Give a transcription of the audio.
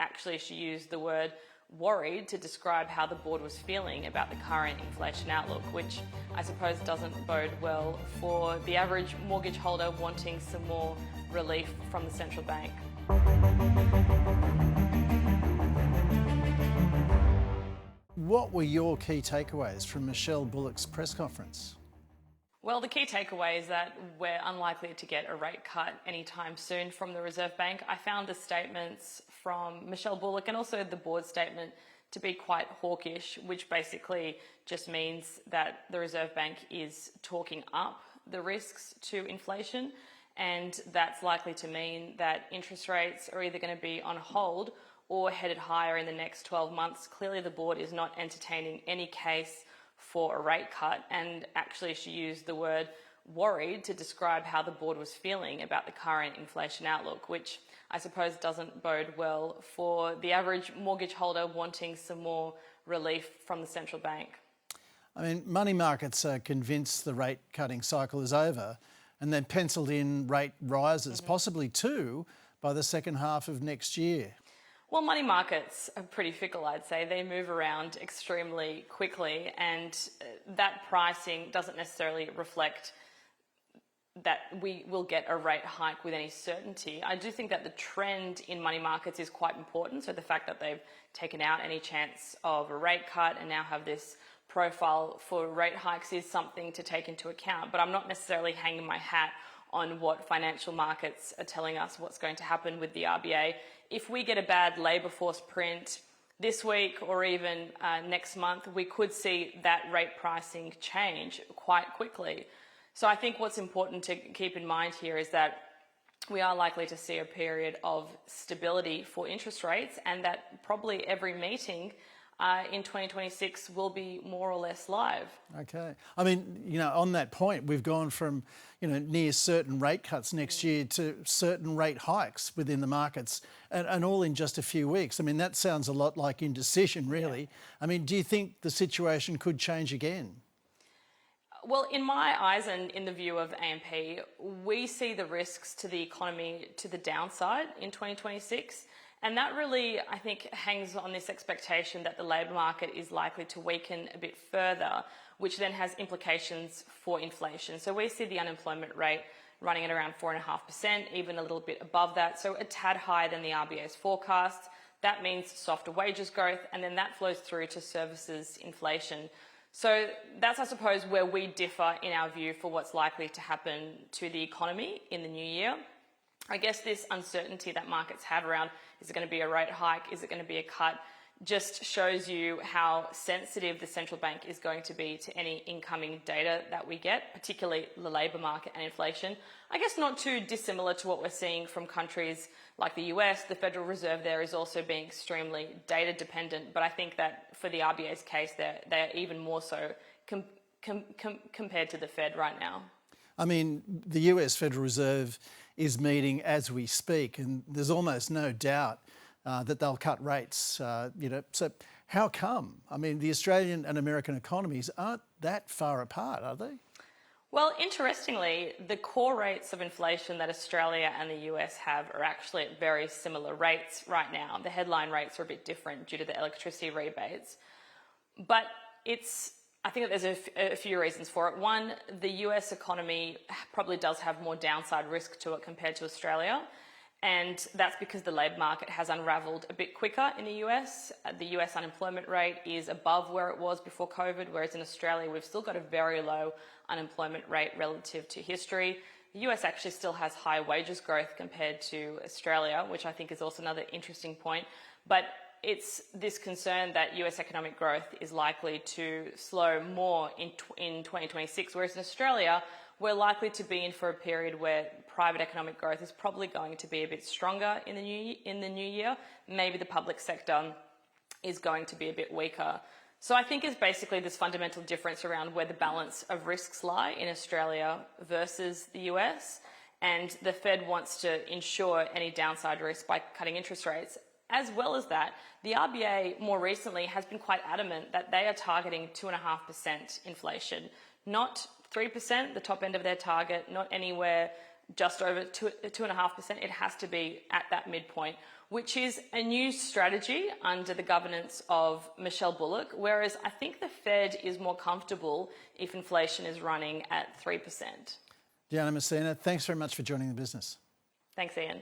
actually she used the word worried to describe how the board was feeling about the current inflation outlook, which I suppose doesn't bode well for the average mortgage holder wanting some more relief from the central bank. What were your key takeaways from Michele Bullock's press conference? Well, the key takeaway is that we're unlikely to get a rate cut anytime soon from the Reserve Bank. I found the statements from Michele Bullock and also the board statement to be quite hawkish, which basically just means that the Reserve Bank is talking up the risks to inflation, and that's likely to mean that interest rates are either going to be on hold or headed higher in the next 12 months. Clearly, the board is not entertaining any case for a rate cut, and actually she used the word worried to describe how the board was feeling about the current inflation outlook, which I suppose doesn't bode well for the average mortgage holder wanting some more relief from the central bank. I mean, money markets are convinced the rate cutting cycle is over, and they've penciled in rate rises, possibly two, by the second half of next year. Well, money markets are pretty fickle, I'd say. They move around extremely quickly, and that pricing doesn't necessarily reflect that we will get a rate hike with any certainty. I do think that the trend in money markets is quite important. So the fact that they've taken out any chance of a rate cut and now have this profile for rate hikes is something to take into account. But I'm not necessarily hanging my hat on what financial markets are telling us what's going to happen with the RBA. If we get a bad labour force print this week or even next month, we could see that rate pricing change quite quickly. So I think what's important to keep in mind here is that we are likely to see a period of stability for interest rates, and that probably every meeting in 2026 will be more or less live. Okay. I mean, on that point, we've gone from, near certain rate cuts next year to certain rate hikes within the markets, and all in just a few weeks. I mean, that sounds a lot like indecision, really. Yeah. I mean, do you think the situation could change again? Well, in my eyes and in the view of AMP, we see the risks to the economy to the downside in 2026. And that really, I think, hangs on this expectation that the labour market is likely to weaken a bit further, which then has implications for inflation. So we see the unemployment rate running at around 4.5%, even a little bit above that, so a tad higher than the RBA's forecast. That means softer wages growth, and then that flows through to services inflation. So that's, I suppose, where we differ in our view for what's likely to happen to the economy in the new year. I guess this uncertainty that markets have around, is it going to be a rate hike, is it going to be a cut, just shows you how sensitive the central bank is going to be to any incoming data that we get, particularly the labour market and inflation. I guess not too dissimilar to what we're seeing from countries like the US. The Federal Reserve there is also being extremely data dependent, but I think that for the RBA's case, they're even more so compared to the Fed right now. I mean, the US Federal Reserve is meeting as we speak, and there's almost no doubt that they'll cut rates, So how come? I mean, the Australian and American economies aren't that far apart, are they? Well, interestingly, the core rates of inflation that Australia and the US have are actually at very similar rates right now. The headline rates are a bit different due to the electricity rebates. But I think that there's a few reasons for it. One, the US economy probably does have more downside risk to it compared to Australia. And that's because the labour market has unravelled a bit quicker in the US. The US unemployment rate is above where it was before COVID, whereas in Australia we've still got a very low unemployment rate relative to history. The US actually still has high wages growth compared to Australia, which I think is also another interesting point. But it's this concern that US economic growth is likely to slow more in 2026, whereas in Australia, we're likely to be in for a period where private economic growth is probably going to be a bit stronger in the new year. Maybe the public sector is going to be a bit weaker. So I think it's basically this fundamental difference around where the balance of risks lie in Australia versus the US. And the Fed wants to ensure any downside risk by cutting interest rates. As well as that, the RBA more recently has been quite adamant that they are targeting 2.5% inflation, not 3%, the top end of their target, not anywhere just over 2.5%. It has to be at that midpoint, which is a new strategy under the governance of Michele Bullock, whereas I think the Fed is more comfortable if inflation is running at 3%. Diana Mousina, thanks very much for joining the business. Thanks, Ian.